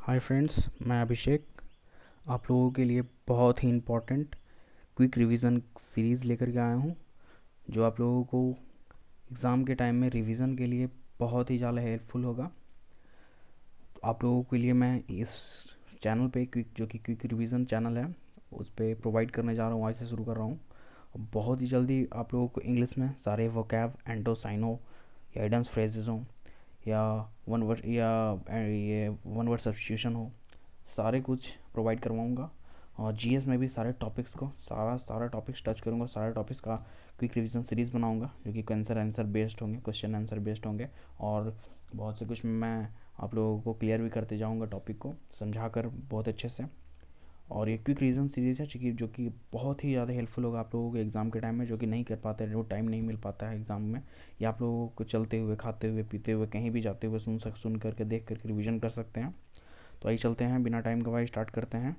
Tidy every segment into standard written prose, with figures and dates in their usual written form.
Hi friends, मैं अभिषेक आप लोगों के लिए बहुत ही इम्पोर्टेंट क्विक रिवीजन सीरीज़ लेकर के आया हूँ, जो आप लोगों को एग्ज़ाम के टाइम में रिवीजन के लिए बहुत ही ज़्यादा हेल्पफुल होगा। तो आप लोगों के लिए मैं इस चैनल पे क्विक रिवीजन चैनल है, उस पर प्रोवाइड करने जा रहा हूँ। आज से शुरू कर रहा हूँ। बहुत ही जल्दी आप लोगों को इंग्लिश में सारे वोकैब, एंटो, साइनो या एडेंस फ्रेजेस हों या वन वर्ड सब्स्टिट्यूशन हो, सारे कुछ प्रोवाइड करवाऊँगा। और जीएस में भी सारे टॉपिक्स को सारा टॉपिक्स टच करूँगा। सारे टॉपिक्स का क्विक रिवीजन सीरीज़ बनाऊँगा, जो कि क्वेश्चन आंसर बेस्ड होंगे। और बहुत से कुछ मैं आप लोगों को क्लियर भी करते जाऊँगा, टॉपिक को समझा कर बहुत अच्छे से। और ये क्विक रिवीजन सीरीज़ है जो कि बहुत ही ज़्यादा हेल्पफुल होगा आप लोगों को एग्ज़ाम के टाइम में, जो कि नहीं कर पाते, जो टाइम नहीं मिल पाता है एग्ज़ाम में, या आप लोगों को चलते हुए, खाते हुए, पीते हुए, कहीं भी जाते हुए सुन करके, देख करके रिवीजन कर सकते हैं। तो आइए चलते हैं, बिना टाइम गवाए स्टार्ट करते हैं।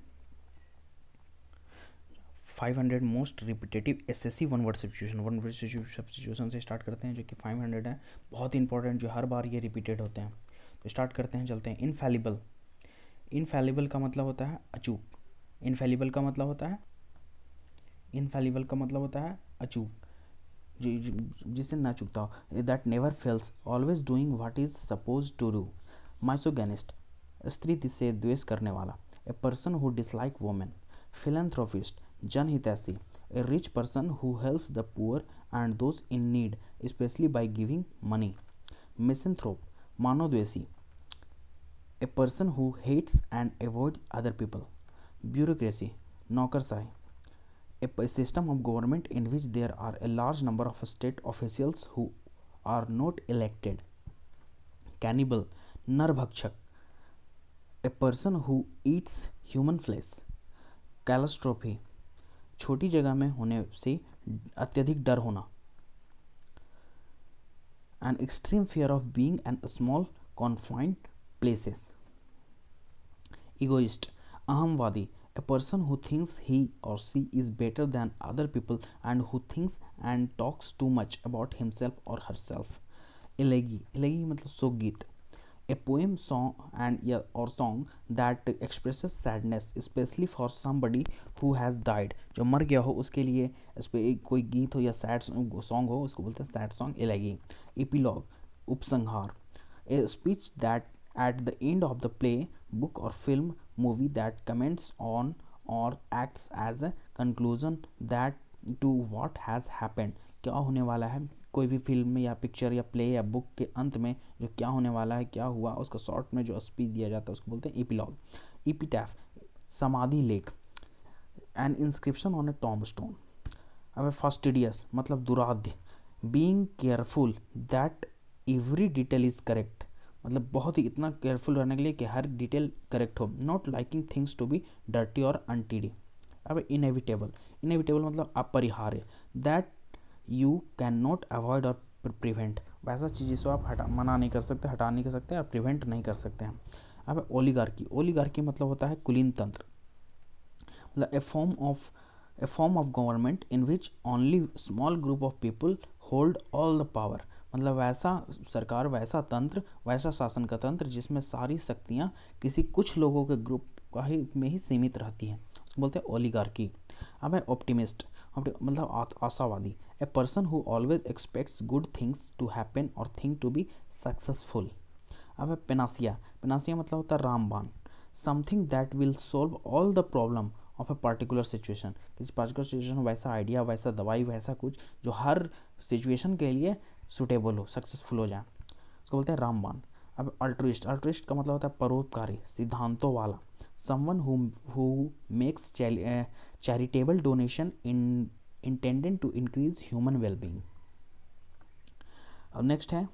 500 most repetitive SSC one word substitution से स्टार्ट करते हैं, जो कि 500 है, बहुत इंपॉर्टेंट, जो हर बार ये रिपीटेड होते हैं। तो स्टार्ट करते हैं, चलते हैं। इनफैलिबल। इनफैलिबल का मतलब होता है अचूक। इनफैलिबल का मतलब होता है अचूक, जिससे ना चूकता हो। That never fails, always doing what is suppose to do. Misogynist, स्त्री से द्वेष करने वाला। A person who dislike women. Philanthropist, जनहितैषी। A rich person who helps the poor and those in need, specially by giving money. Misanthrope, मानवद्वेषी। A person who hates and avoids other people. Bureaucracy, नौकरशाही। A system of government in which there are a large number of state officials who are not elected. Cannibal, नरभक्षक, a person who eats human flesh. Calastrophe, छोटी जगह में होने से अत्यधिक डर होना। An extreme fear of being in small confined places. Egoist, अहमवादी, a person who thinks he or she is better than other people and who thinks and talks too much about himself or herself. Elegy मतलब शोक गीत, a poem, song that expresses sadness especially for somebody who has died, जो मर गया हो उसके लिए इस पे एक कोई गीत हो या सैड सॉन्ग हो, उसको बोलते हैं सैड सॉन्ग, एलेगी। एपिलॉग, उपसंहार, a speech that at the end of the play, book or film, movie that comments on or acts as a conclusion that to what has happened, क्या होने वाला है, कोई भी फिल्म या पिक्चर या play या बुक के अंत में जो क्या होने वाला है, क्या हुआ, उसका शॉर्ट में जो स्पीच दिया जाता है उसको बोलते हैं एपिलॉग। एपिटैफ, समाधि लेख। An inscription on a tomb stone. अब फास्टिडियस मतलब दुराध्य। Being careful that every detail is correct, मतलब बहुत ही इतना केयरफुल रहने के लिए कि हर डिटेल करेक्ट हो। Not liking things to be dirty और अनटीडी। अब इनएविटेबल मतलब अपरिहार्य। That you can not avoid और प्रिवेंट, वैसा चीज़ जिसको आप मना नहीं कर सकते, हटा नहीं कर सकते और प्रिवेंट नहीं कर सकते हैं। अब ओलिगार्की मतलब होता है कुलीन तंत्र, मतलब a form of government in which only small group of people hold all the power, मतलब वैसा सरकार, वैसा तंत्र, वैसा शासन का तंत्र जिसमें सारी शक्तियाँ किसी कुछ लोगों के ग्रुप में ही सीमित रहती हैं, उसको बोलते हैं ओलिगार्की। अब है ऑप्टिमिस्ट मतलब आशावादी। A person who always expects good things to happen और थिंक टू बी सक्सेसफुल। अब है पेनासिया मतलब होता है रामबाण। Something that will solve all the problem of a particular situation, किसी पर्टिकुलर सिचुएशन में वैसा आइडिया, वैसा दवाई, वैसा कुछ जो हर सिचुएशन के लिए सुटेबल हो, सक्सेसफुल हो जाए, उसको बोलते हैं रामबाण। अब अल्ट्रुइस्ट का मतलब होता है परोपकारी, सिद्धांतों वाला। Someone who makes charitable donation intended to increase human wellbeing. अब नेक्स्ट है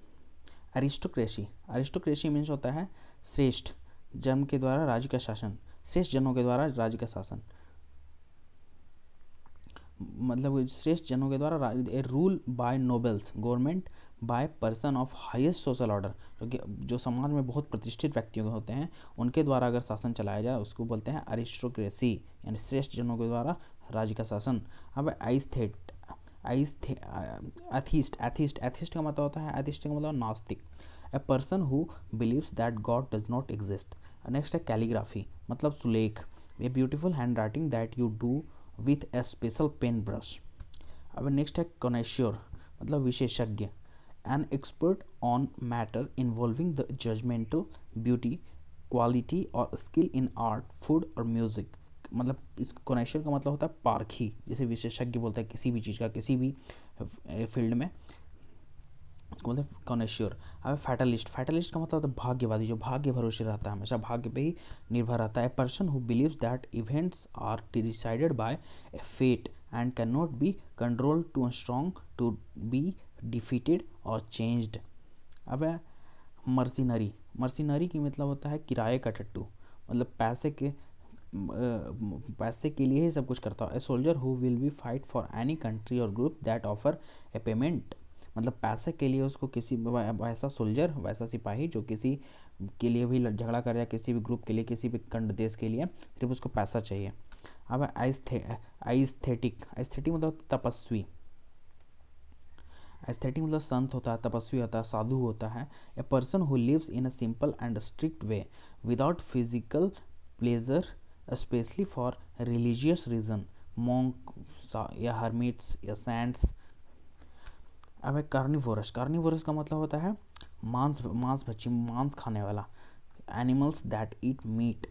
अरिस्टोक्रेसी मीन्स होता है श्रेष्ठ जन के द्वारा राज्य का शासन, श्रेष्ठ जनों के द्वारा राज्य का शासन, मतलब श्रेष्ठ जनों के द्वारा a rule by nobles, government by person of highest social order, जो समाज में बहुत प्रतिष्ठित व्यक्तियों होते हैं उनके द्वारा अगर शासन चलाया जाए उसको बोलते हैं अरिस्टोक्रेसी, यानी श्रेष्ठ जनों के द्वारा राज्य का शासन। अब एथीस्ट का मतलब होता है, एथीस्ट का मतलब नास्तिक। A person who believes that God does not exist. Next है कैलीग्राफी, मतलब सुलेख, a beautiful hand writing that you do with a special pen brush. अब नेक्स्ट है कॉनेश्योर, मतलब विशेषज्ञ, an expert on matter involving the judgemental beauty quality और skill in art food और music. मतलब इस कॉनेश्योर का मतलब होता है पारखी, जैसे विशेषज्ञ बोलता है किसी भी चीज़ का, किसी भी फील्ड में, उसको बोलते हैं कॉनेश्योर। अब फैटलिस्ट, फैटलिस्ट का मतलब होता है भाग्यवादी, जो भाग्य भरोसे रहता है, हमेशा भाग्य पे ही निर्भर रहता है। Person who believes that events are decided by a fate and can not be controlled to strong to be defeated और चेंज्ड। अब है मर्सिनरी, मर्सिनरी की मतलब होता है किराए का टट्टू, मतलब पैसे के लिए ही सब कुछ करता है। A soldier who will be fight for any country और group that offer a payment, मतलब पैसे के लिए उसको किसी वैसा सोल्जर, वैसा सिपाही जो किसी के लिए भी झगड़ा कर रहा है, किसी भी ग्रुप के लिए, किसी भी कंड देश के लिए, सिर्फ उसको पैसा चाहिए। अब आइस्थेटिक, आइस्थेटिक मतलब तपस्वी, एस्थेटिक मतलब संत होता है, तपस्वी होता है, साधु होता है। A person who lives in a simple and strict way without physical pleasure specially for religious reason, monk या हर्मिट्स या सेंट्स। अब है कार्निवोरस, कार्निवोरस का मतलब होता है मांसभक्षी, मांस खाने वाला, animals that eat meat.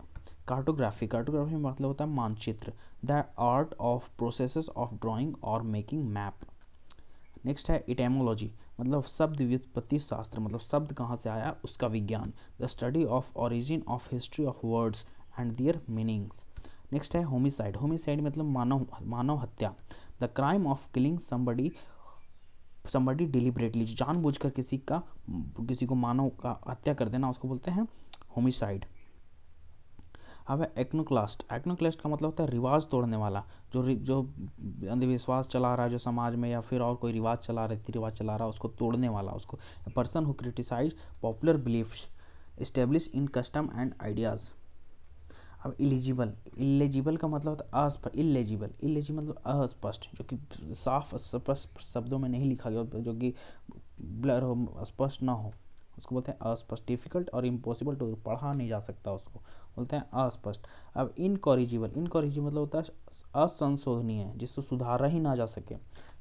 Cartography, cartography में मतलब होता है मानचित्र, the art of processes of drawing और मेकिंग मैप। नेक्स्ट है इटेमोलॉजी, मतलब शब्द व्युत्पत्ति शास्त्र, मतलब शब्द कहाँ से आया उसका विज्ञान, the study of origin of history of words and there meanings. Next है होमिसाइड, होमिसाइड मतलब मानव हत्या, the crime of killing somebody deliberately, जानबूझकर किसी को मानव का हत्या कर देना, उसको बोलते हैं होमिसाइड। अब है एक्नोक्लास्ट, एक्नोक्लास्ट का मतलब होता है रिवाज तोड़ने वाला, जो अंधविश्वास चला रहा है जो समाज में, या फिर और कोई रिवाज चला रहा, रीति रिवाज चला रहा है, उसको तोड़ने वाला, उसको person who criticize popular beliefs establish in custom and ideas. अब इलिजिबल, इलेजिबल का मतलब होता है अस्पष्ट, इलेजिबल, इलेजिबल मतलब अस्पष्ट, जो कि साफ स्पष्ट शब्दों में नहीं लिखा गया, जो कि ब्लर हो, स्पष्ट ना हो, उसको बोलते हैं अस्पष्ट। डिफिकल्ट और इम्पॉसिबल टू, पढ़ा नहीं जा सकता, उसको बोलते हैं अस्पष्ट। अब इनकॉरिजिबल, इनकॉरिजिबल मतलब होता है असंशोधनीय, जिसको सुधारा ही ना जा सके।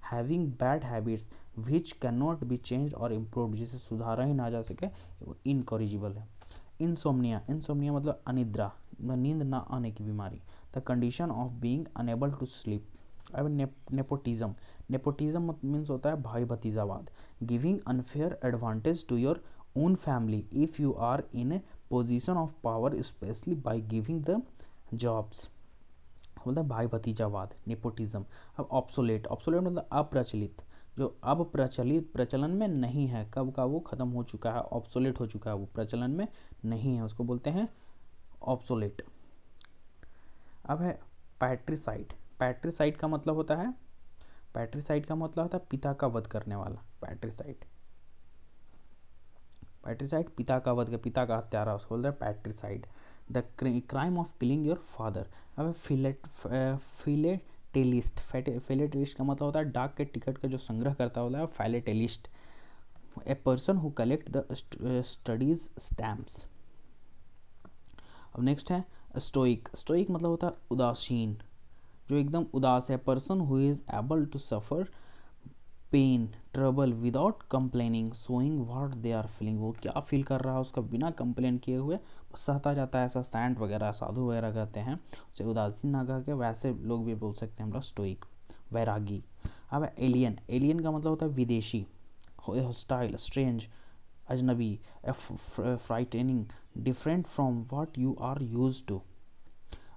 Having bad habits which can not B change और इम्प्रूव, जिसे सुधारा ही ना जा सके, वो इनकॉरिजिबल है। इंसोम्निया, इंसोम्निया मतलब अनिद्रा, नींद ना आने की बीमारी, the condition of being unable to sleep. अब नेपोटिज्म, नेपोटिज्म मीन्स होता है भाई भतीजावाद, giving unfair advantage to your own family if you are in a position of power specially by giving the jobs, बोलता है भाई भतीजावाद, नेपोटिज्म। अब ऑब्सोलेट, ऑब्सोलेट मतलब अप्रचलित, जो अब प्रचलन में नहीं है, कब का वो खत्म हो चुका है, ऑब्सोलेट हो चुका है, वो प्रचलन में नहीं है, उसको बोलते हैं ऑब्सोलेट। अब है पैट्रिसाइड, पैट्रिसाइड का मतलब होता है, पैट्रिसाइड का मतलब होता है पिता का वध करने वाला, पैट्रिसाइड, पैट्रिसाइड पिता का वध, पिता का हत्यारा, उसको बोलते हैं patricide. The crime of killing your father. अब फिलेटेलिस्ट, फिलेटेलिस्ट का मतलब होता है डाक के टिकट का जो संग्रह करता होता है, philatelist. A person who collect the studies stamps. अब नेक्स्ट है स्टोइक, स्टोइक मतलब होता है उदासीन, जो एकदम उदास है। Person who is able to suffer pain trouble without complaining showing what they are feeling, वो क्या फील कर रहा है उसका बिना कंप्लेन किए हुए सहता जाता है, ऐसा सैंट वगैरह साधु वगैरह कहते हैं उसे, उदासीन ना कह के वैसे लोग भी बोल सकते हैं हम लोग स्टोइक, वैरागी। अब एलियन, एलियन का मतलब होता है विदेशी, हॉस्टाइल, स्ट्रेंज, अजनबी, frightening, different from what you are used to.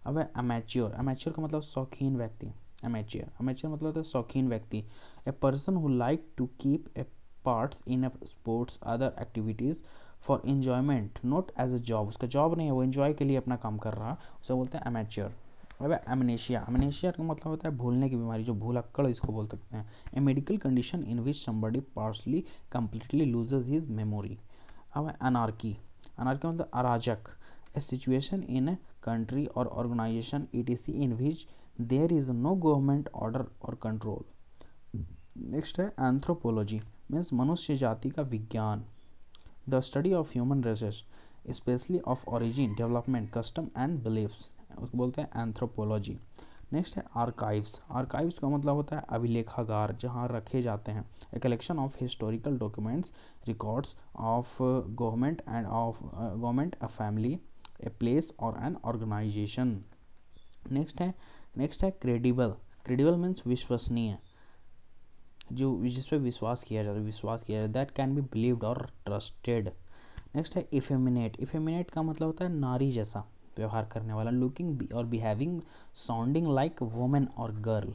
अब है अमेच्योर, अमेच्योर का मतलब शौकीन व्यक्ति, अमेच्योर, अमेच्योर मतलब होता है शौकीन व्यक्ति। A person who like to keep a parts in a sports other activities for enjoyment not as a job, उसका जॉब नहीं है, वो एंजॉय के लिए अपना काम कर रहा है, उसे बोलते हैं अमेच्योर। अब एमनेशिया, एमनेशिया का मतलब होता है भूलने की बीमारी, जो भूलक्कड़ इसको बोल सकते हैं। A medical condition in which somebody partially completely loses his memory. अब अनार्की, अनार्की मतलब अराजक, a situation in a country or organization etc in which there is no government order or control. Next है anthropology, means मनुष्य जाति का विज्ञान, the study of human races specially of origin, development, custom and beliefs, उसको बोलते हैं anthropology. Next है archives. Archives का मतलब होता है अभिलेखागार, जहाँ रखे जाते हैं a collection of historical documents, records of government and of government, a family, a place और एन ऑर्गेनाइजेशन। नेक्स्ट है क्रेडिबल। क्रेडिबल मीन्स विश्वसनीय, जो जिस पे विश्वास किया जाता है, दैट कैन बी बिलीव्ड और ट्रस्टेड। नेक्स्ट है इफेमिनेट। इफेमिनेट का मतलब होता है नारी जैसा व्यवहार करने वाला, लुकिंग और बिहेविंग, साउंडिंग लाइक वुमेन और गर्ल।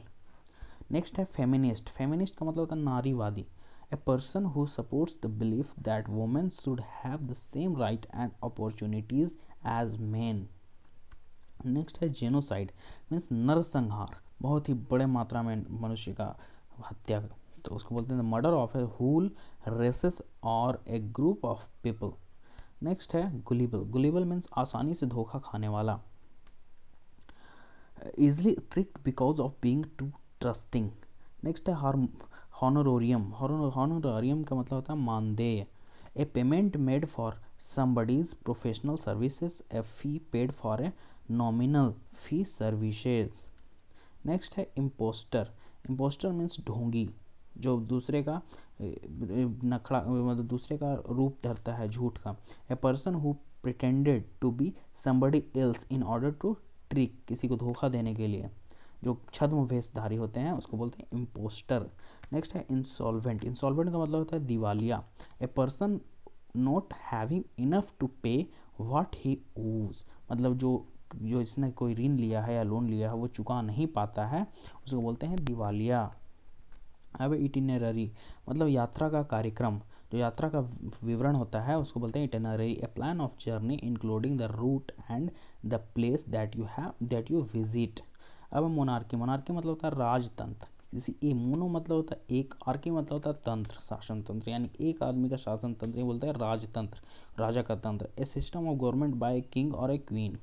नेक्स्ट है फेमिनिस्ट। फेमिनिस्ट का मतलब होता है नारीवादी, a person who supports the belief that women should have the same right and opportunities as men. Next है जेनोसाइड, मीन्स नरसंहार, बहुत ही बड़े मात्रा में मनुष्य का हत्या, तो उसको बोलते हैं murder of a whole races और a group of people. Next है गुलिबल। गुलिबल मीन्स आसानी से धोखा खाने वाला, easily tricked because of being too trusting. Next है हॉनोरोरियम। हॉनोरोरियम का मतलब होता है मानदेय, a payment made for somebody's professional services, a fee paid for a nominal fee services. Next है इम्पोस्टर। इम्पोस्टर मीन्स ढोंगी, जो दूसरे का नखड़ा मतलब दूसरे का रूप धरता है झूठ का, a person who pretended to be somebody else in order to trick, किसी को धोखा देने के लिए जो छद्म वेशधारी होते हैं उसको बोलते हैं इम्पोस्टर। नेक्स्ट है इंसॉल्वेंट। इंसॉल्वेंट का मतलब होता है दिवालिया, a person not having enough to pay what he owes, मतलब जो इसने कोई ऋण लिया है या लोन लिया है वो चुका नहीं पाता है, उसको बोलते हैं दिवालिया। अब इटिनररी मतलब यात्रा का कार्यक्रम, जो यात्रा का विवरण होता है उसको बोलते हैं itinerary, a plan of journey including the route and the place that you visit. अब मोनार्की। मोनार्की मतलब होता है राजतंत्र, किसी ए मोनो मतलब होता है एक, आर्की मतलब होता है तंत्र, शासन तंत्र, यानी एक आदमी का शासन तंत्र, ये बोलता है राजतंत्र, राजा का तंत्र, a system of government by king और ए क्वीन।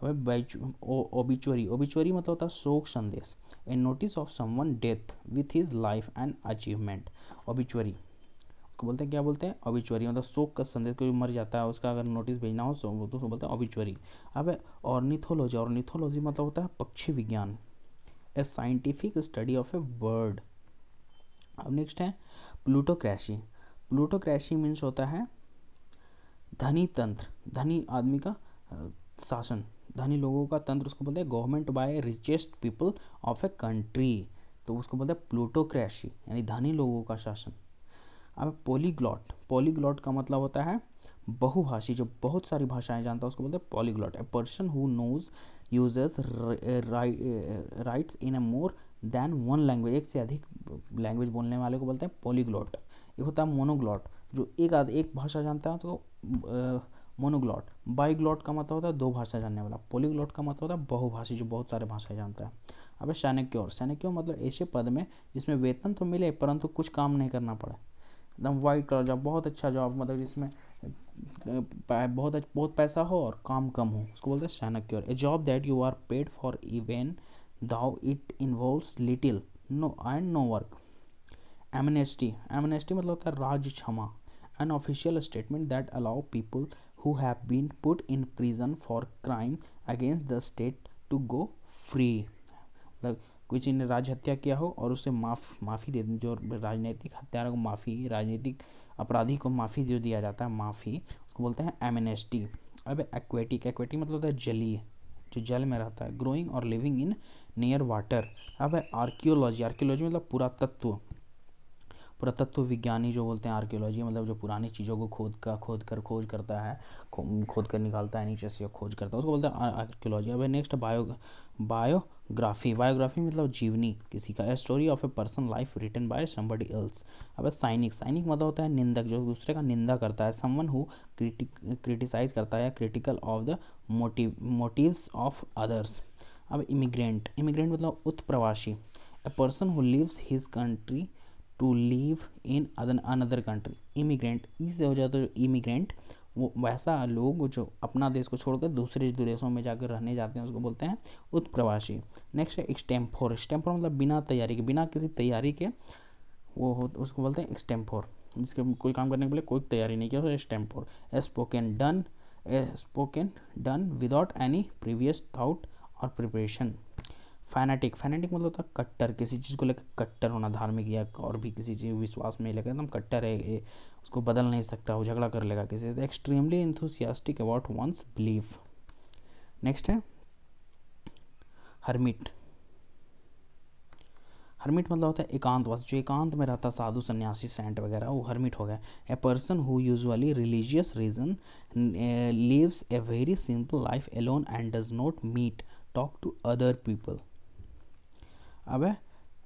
ओबिचुअरी। ओबिचुअरी मतलब होता है शोक संदेश, a notice of someone death with his life and achievement. Obituary को बोलते हैं, क्या बोलते हैं, ओबिचुअरी, मतलब शोक का संदेश, कोई मर जाता है उसका अगर नोटिस भेजना हो तो उसको बोलते हैं ओबिचुअरी। अब ऑर्निथोलॉजी। ऑर्निथोलॉजी मतलब होता है पक्षी विज्ञान, ए scientific study of A bird. अब नेक्स्ट है प्लूटोक्रेसी। प्लूटोक्रेसी मीन्स होता है धनी तंत्र, धनी आदमी का शासन, धनी लोगों का तंत्र, उसको बोलते हैं government by richest people of a country, तो उसको बोलते हैं प्लूटोक्रेसी, यानी धनी लोगों का शासन। अब पॉलीग्लॉट। पॉलीग्लॉट का मतलब होता है बहुभाषी, जो बहुत सारी भाषाएं जानता है उसको बोलते हैं polyglot, a person who knows uses writes in a more than one language, एक से अधिक लैंग्वेज बोलने वाले को बोलते हैं पॉलीग्लॉट। एक होता है मोनोग्लॉट, जो एक भाषा जानता है तो मोनोग्लॉट। बाईग्लॉट का मतलब होता है दो भाषा जानने वाला। पॉलीग्लॉट का मतलब होता है बहुभाषी, जो बहुत सारे भाषाएं जानता है। अब सैनिक्योर। सैनिक्योर मतलब ऐसे पद में जिसमें वेतन तो मिले परंतु कुछ काम नहीं करना पड़े, एकदम वाइट कलर जॉब, बहुत अच्छा जॉब, मतलब जिसमें बहुत पैसा हो और काम कम हो, उसको बोलते हैं sinecure. A job that you are paid for even though it involves little no work. Amnesty. Amnesty मतलब होता है राज क्षमा, an official statement that allow people who have been put in prison for crime against the state to go free, मतलब कोई चीज ने राज हत्या किया हो और उसे माफ़ी दे दें, जो राजनीतिक हत्यारों को माफ़ी, राजनीतिक अपराधी को माफ़ी जो दिया जाता है माफ़ी, उसको बोलते हैं एमनेस्टी। अब एक्वेटिक। एक्वेटिक मतलब होता है जलीय, जो जल में रहता है, ग्रोइंग और लिविंग इन नियर वाटर। अब है आर्कियोलॉजी। आर्कियोलॉजी मतलब पुरातत्व, पुरातत्व विज्ञानी जो बोलते हैं आर्कियोलॉजी, मतलब जो पुरानी चीज़ों को खोज करता है, खोद कर निकालता है नीचे से, खोज करता है, उसको बोलते हैं आर्कियोलॉजी। अब नेक्स्ट बायोग्राफी। बायोग्राफी मतलब जीवनी किसी का, a story of a person life written by somebody else. अब साइनिक। साइनिक मतलब होता है निंदक, जो दूसरे का निंदा करता है, समवन हु क्रिटिसाइज करता है या critical of the motives of others. अब इमिग्रेंट। इमिग्रेंट मतलब उत्प्रवासी, a person who leaves his country to live in another country. Immigrant E से हो जाता है, इमिग्रेंट वो वैसा लोग जो अपना देश को छोड़कर दूसरे देशों में जाकर रहने जाते हैं, उसको बोलते हैं उत्प्रवासी। नेक्स्ट है एक्सटेम्पोर। एक्सटेम्पोर मतलब बिना तैयारी के, बिना किसी तैयारी के वो हो, उसको बोलते हैं एक्सटेम्पोर। जिसके कोई काम करने के लिए कोई तैयारी नहीं किया, तो extempore. Spoken done without any previous thought और प्रिपरेशन। फैनेटिक मतलब होता है कट्टर, किसी चीज़ को लेकर कट्टर होना, धार्मिक या और भी किसी चीज़ विश्वास में लेकर एकदम कट्टर है ये, उसको बदल नहीं सकता, वो झगड़ा कर लेगा किसी से। Extremely enthusiastic about one's belief. Next है हर्मिट। हर्मिट मतलब होता है एकांतवास, जो एकांत में रहता, साधु सन्यासी सेंट वगैरह, वो हर्मिट हो गया। A person who usually religious reason lives a very simple life alone and does not meet talk to other people. अब है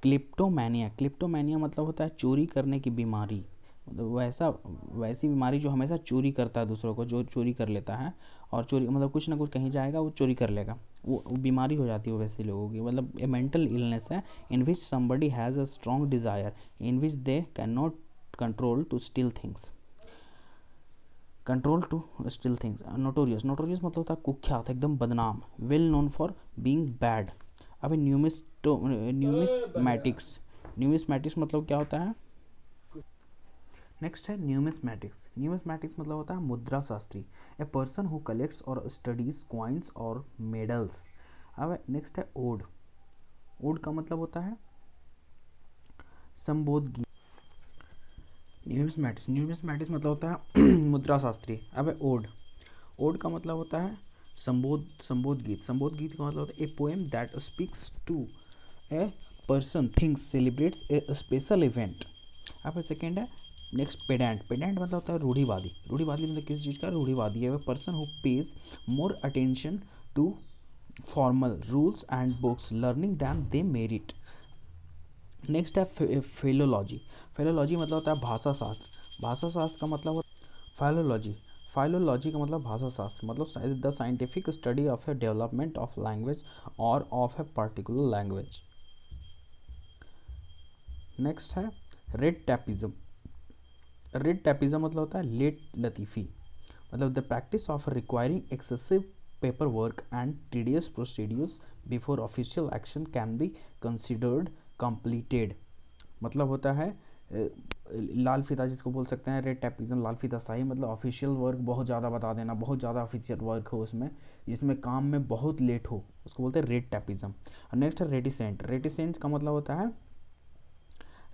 क्लिप्टोमैनिया मतलब होता है चोरी करने की बीमारी, मतलब वैसी बीमारी जो हमेशा चोरी करता है दूसरों को, जो चोरी कर लेता है, और चोरी मतलब कुछ ना कुछ कहीं जाएगा वो चोरी कर लेगा, वो बीमारी हो जाती है वैसे लोगों की। मतलब ए मेंटल इलनेस है in which somebody has a strong desire in which they can not control to steal things. Notorious मतलब होता है कुख्यात, एकदम बदनाम। Well known for being bad. अब न्यूमिस्मैटिक्स मतलब क्या होता है? नेक्स्ट है न्यूमिस्मैटिक्स मतलब होता है मुद्रा शास्त्री। ए पर्सन हु कलेक्ट्स और स्टडीज कॉइन्स और मेडल्स। अब नेक्स्ट है ओड का मतलब होता है संबोध गीत। न्यूमिस्मैटिक्स मतलब होता है मुद्रा शास्त्री। अब ओड का मतलब होता है संबोध गीत का मतलब होता है a poem that speaks to a person things celebrates a special event. अब सेकेंड है नेक्स्ट पेडेंट मतलब होता है रूढ़िवादी मतलब किसी चीज़ का रूढ़िवादी है, person who pays more attention to formal rules and books learning than they merit. Next है फिलोलॉजी मतलब होता है भाषा शास्त्र का मतलब फाइलोलॉजी का मतलब भाषा शास्त्र, मतलब the scientific study of a development of language और of a particular language. Next है रेड टैपिज्म मतलब होता है लेट लतीफ़ी, मतलब the practice of requiring excessive paper work and tedious procedures before official action can be considered completed. मतलब होता है लाल फीता जिसको बोल सकते हैं, रेड टैपिज्म लाल फीता शाही, मतलब ऑफिशियल वर्क बहुत ज़्यादा बता देना, बहुत ज़्यादा ऑफिशियल वर्क हो उसमें, जिसमें काम में बहुत लेट हो, उसको बोलते हैं रेड टैपिज्म। नेक्स्ट है रेटिसेंट का मतलब होता है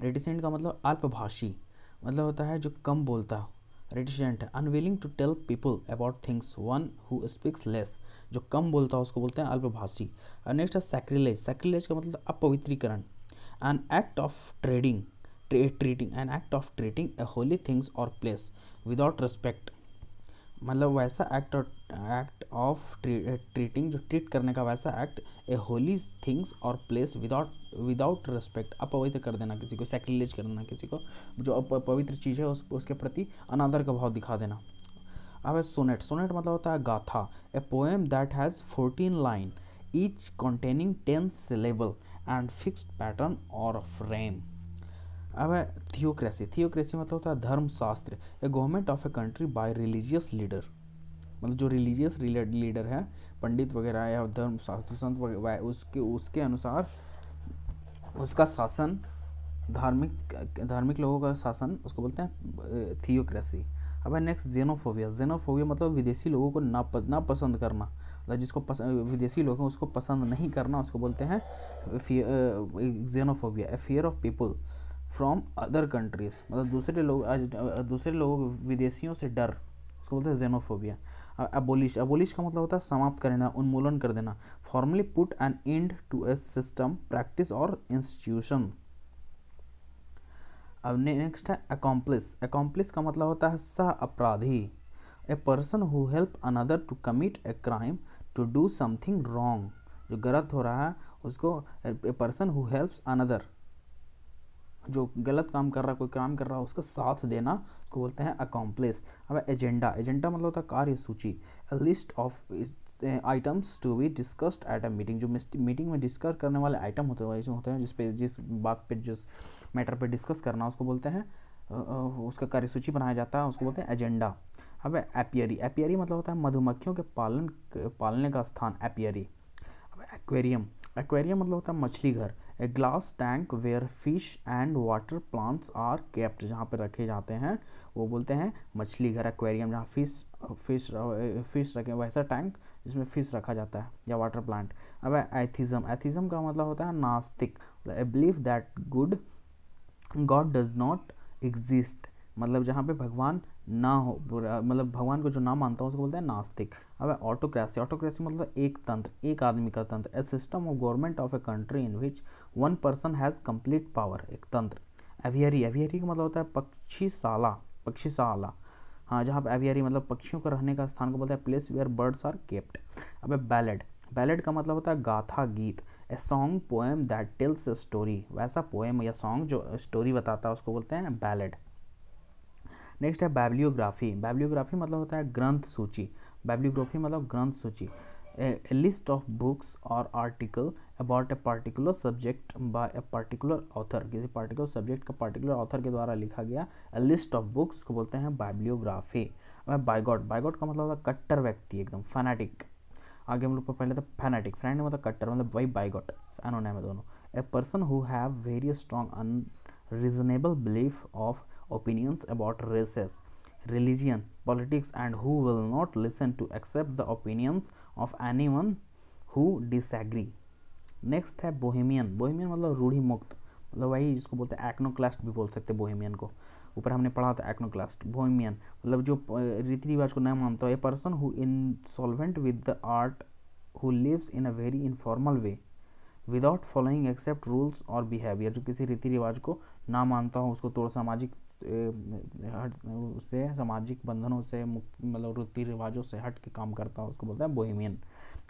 अल्पभाषी, मतलब होता है जो कम बोलता है। रेटिसेंट है unwilling to tell people about things, one who speaks less, जो कम बोलता है उसको बोलते हैं अल्पभाषी। और नेक्स्ट है सैक्रिलेज का मतलब अपवित्रीकरण, an act of treating a holy things और प्लेस विदाउट रिस्पेक्ट, मतलब वैसा एक्ट ऑफ ट्रीटिंग जो ट्रीट करने का वैसा एक्ट, ए होली थिंग्स और प्लेस विदाउट रिस्पेक्ट, अपवित्र कर देना किसी को, सैक्रिलेज कर देना किसी को, जो पवित्र चीज़ है उसके प्रति अनादर का भाव दिखा देना। अब सोनेट मतलब होता है गाथा, a poem that has 14 line each containing 10 syllable and fixed pattern और फ्रेम। अब है थियोक्रेसी मतलब होता है धर्मशास्त्र, a government of a country by religious leader, मतलब जो रिलीजियस लीडर है, पंडित वगैरह या धर्म शास्त्र संत वगैरह, उसके अनुसार उसका शासन, धार्मिक लोगों का शासन, उसको बोलते हैं थियोक्रेसी। अब है नेक्स्ट जेनोफोबिया मतलब विदेशी लोगों को ना पसंद करना, मतलब जिसको विदेशी लोग हैं उसको पसंद नहीं करना, उसको बोलते हैं xenophobia. A fear of people from other countries, मतलब दूसरे लोगों विदेशियों से डर, उसको बोलते हैं जेनोफोबिया। अबोलिश का मतलब होता है समाप्त करना, उन्मूलन कर देना, formally put an end to a system, practice और इंस्टीट्यूशन। अब नेक्स्ट है अकॉम्प्लिस का मतलब होता है सह अपराधी, a person who help another to commit a crime to do something wrong, जो गलत हो रहा है उसको, a person who helps another, जो गलत काम कर रहा है, कोई काम कर रहा है, उसका साथ देना, उसको बोलते हैं अकॉम्प्लिस। अब एजेंडा मतलब होता है कार्य सूची, a list of items to be discussed at a meeting, जो मीटिंग में डिस्कस करने वाले आइटम होते हैं जिस बात पे जिस मैटर पे डिस्कस करना, उसको बोलते हैं उसका कार्यसूची बनाया जाता है, उसको बोलते हैं एजेंडा। अब एपियरी मतलब होता है मधुमक्खियों के पालने का स्थान, एपियरी। अब एक्वेरियम मतलब होता है मछली घर, a glass tank where fish and water plants are kept, जहाँ पे रखे जाते हैं वो बोलते हैं मछली घर, एक्वेरियम, जहाँ फिश रखे, वैसा टैंक जिसमें फिश रखा जाता है या वाटर प्लांट। अब एथिज्म, एथिज्म का मतलब होता है नास्तिक, a belief that God does not exist, मतलब जहाँ पे भगवान ना हो, मतलब भगवान को जो ना मानता हो उसको बोलते हैं नास्तिक। अब ऑटोक्रेसी, ऑटोक्रेसी मतलब एक तंत्र, एक आदमी का तंत्र, a system of government of a country in which one person has complete power, एक तंत्र। एवियरी, एवियरी का मतलब होता है पक्षीशाला, पक्षीशाला, हाँ, जहाँ पे एवियरी मतलब पक्षियों का रहने का स्थान को बोलते हैं place where birds are kept. अब बैलेड, बैलेड का मतलब होता है गाथा, गीत, a song poem that tells a story, वैसा पोएम या सॉन्ग जो स्टोरी बताता है उसको बोलते हैं बैलेड। नेक्स्ट है बाइब्लियोग्राफी, बाइब्लियोग्राफी मतलब होता है ग्रंथ सूची, बाइब्लियोग्राफी मतलब ग्रंथ सूची, ए लिस्ट ऑफ बुक्स और article about a particular subject by a particular author, किसी पर्टिकुलर सब्जेक्ट का पर्टिकुलर ऑथर के द्वारा लिखा गया ए लिस्ट ऑफ बुक्स को बोलते हैं बाइब्लियोग्राफी। बाइगॉट, बाइगॉट का मतलब होता है कट्टर व्यक्ति, एकदम फैनाटिक, आगे हम लोग पहले था फैनाटिक, फैनाटिक मतलब कट्टर, मतलब वही बाइगॉट, एनोनिम है दोनों। ए person who have very strong unreasonable belief of opinions about races, religion, politics, and who will not listen to accept the opinions of anyone who disagree. Next है बोहेमियन, बोहेमियन मतलब रूढ़ी मुक्त, मतलब वही जिसको बोलते हैं एक्नोक्लास्ट भी बोल सकते हैं बोहेमियन को, ऊपर हमने पढ़ा था एक्नोक्लास्ट। बोहेमियन मतलब जो रीति रिवाज को नहीं मानता, a person who insolvent with the art, who lives in a very informal way without following accept rules और बिहेवियर, जो किसी रीति रिवाज को ना मानता हो, उसको थोड़ा सामाजिक उससे सामाजिक बंधनों से मुक्त, मतलब रीति रिवाजों से हट के काम करता हो, उसको बोलता है बोहेमियन।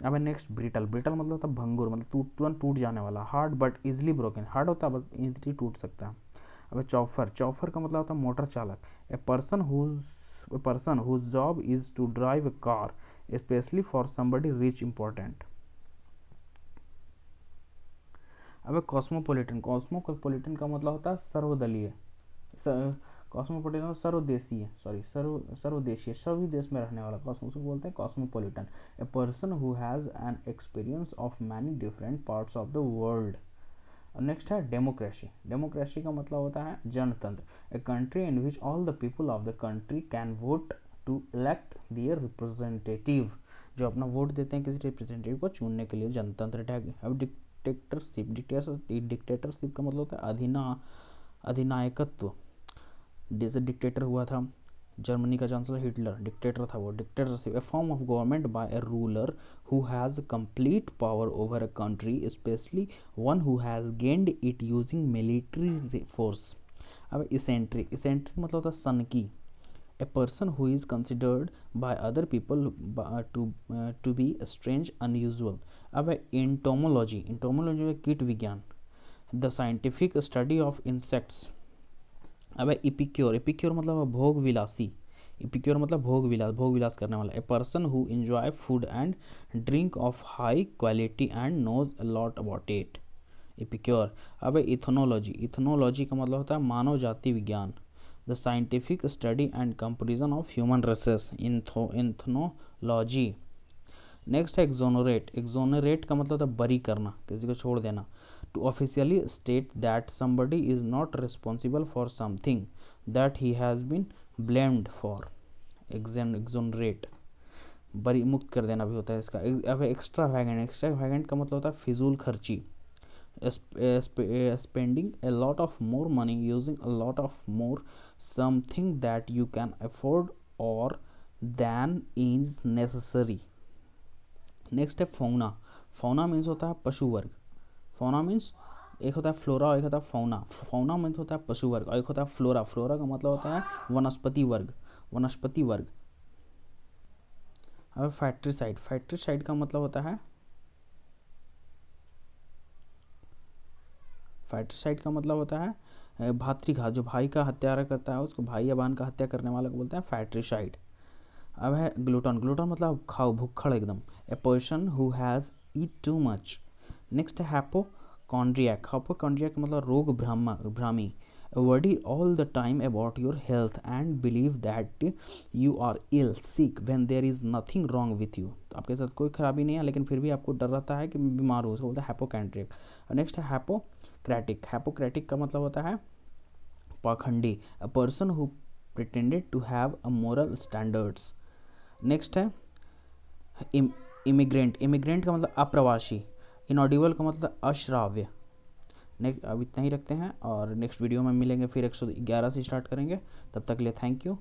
अब नेक्स्ट ब्रिटल, ब्रिटल मतलब होता है भंगुर, मतलब तुरंत टूट जाने वाला, hard but easily broken, hard होता है बस इजीली टूट सकता है। अब चौफर, चौफर का मतलब होता है मोटर चालक, a person whose job is to drive a car specially for somebody rich important. अब कॉस्मोपॉलिटन, कॉस्मोपॉलिटन का मतलब होता है सर्वदलीय, कॉस्मोपॉलिटन सर्वदेशीय, सर्वदेशीय, सभी देश में रहने वाला, कॉस्मो को बोलते हैं cosmopolitan. A person who has an experience of many different parts of the world. Next है डेमोक्रेसी, डेमोक्रेसी का मतलब होता है जनतंत्र, a country in which all the people of the country can vote to elect their representative, जो अपना vote देते हैं किसी रिप्रेजेंटेटिव को चुनने के लिए, जनतंत्र टैग। अब डिक्टेटरशिप, डिक्टेटरशिप का मतलब होता है अधिनायकत्व, जैसे डिक्टेटर हुआ था जर्मनी का चांसलर हिटलर, डिक्टेटर था वो। Dictatorship, a form of government by a ruler who has complete power over a country specially one who has gained it using military force. अब इसेंट्रिक, इसेंट्रिक मतलब होता है सनकी, a person who is considered by other people to be strange unusual. अब entomology, entomology कीट विज्ञान, the scientific study of insects. अब epicure, इपिक्योर मतलब भोग विलासी, इपिक्योर मतलब भोग विलास करने वाला, a person who enjoy food and drink of high quality and knows a lot about it, epicure. अब इथनोलॉजी, इथनोलॉजी का मतलब होता है मानव जाति विज्ञान, the scientific study and comparison of human races, ethnology. Next है एक्सोनरेट, एक्सोनरेट का मतलब होता है बरी करना, किसी को छोड़ देना, to officially state that somebody is not responsible for something that he has been blamed for, exonerate, बरी मुक्त कर देना भी होता है इसका। अब एक्स्ट्रावैगेंट, एक्स्ट्रावैगेंट का मतलब होता है फिजूल खर्ची, spending a lot of more money using a lot of more something that you can afford or than is necessary। Next है फौना, फौना मीन्स होता है पशु वर्ग, फौना मीन्स एक होता है फ्लोरा और एक होता है फौना, फौना मीन्स होता है पशु वर्ग और एक होता है फ्लोरा, फ्लोरा का मतलब होता है वनस्पति वर्ग, वनस्पति वर्ग। अब फैक्ट्रीसाइड, फैक्ट्रीसाइड का मतलब होता है, फैक्ट्रीसाइड का मतलब होता है भातृघात, जो भाई का हत्या करता है उसको, भाई या बहन का हत्या करने वाले को बोलते हैं फैक्ट्रीसाइड। अब है ग्लूटन, ग्लूटन मतलब खाओ भुक्खड़ एकदम, ए person who has eat too much. Next है हैपोकॉन्ड्रियक, हैपोकॉन्ड्रियक मतलब रोग भ्रामी, worry all the time about your health and believe that you are ill sick when there is nothing wrong with you। तो आपके साथ कोई खराबी नहीं है लेकिन फिर भी आपको डर रहता है कि मैं बीमार हूँ, उसको बोलते हैं हैपोकैंड्रिक। और नेक्स्ट है हैपोक्रेटिक। हैपोक्रेटिक का मतलब होता है पाखंडी, a person who pretended to have a moral standards. Next है इमिग्रेंट। इमिग्रेंट का मतलब अप्रवासी। इनऑडिबल का मतलब अश्राव्य। नेक्स्ट अब इतना ही रखते हैं और नेक्स्ट वीडियो में मिलेंगे, फिर 111 से स्टार्ट करेंगे। तब तक के लिए थैंक यू।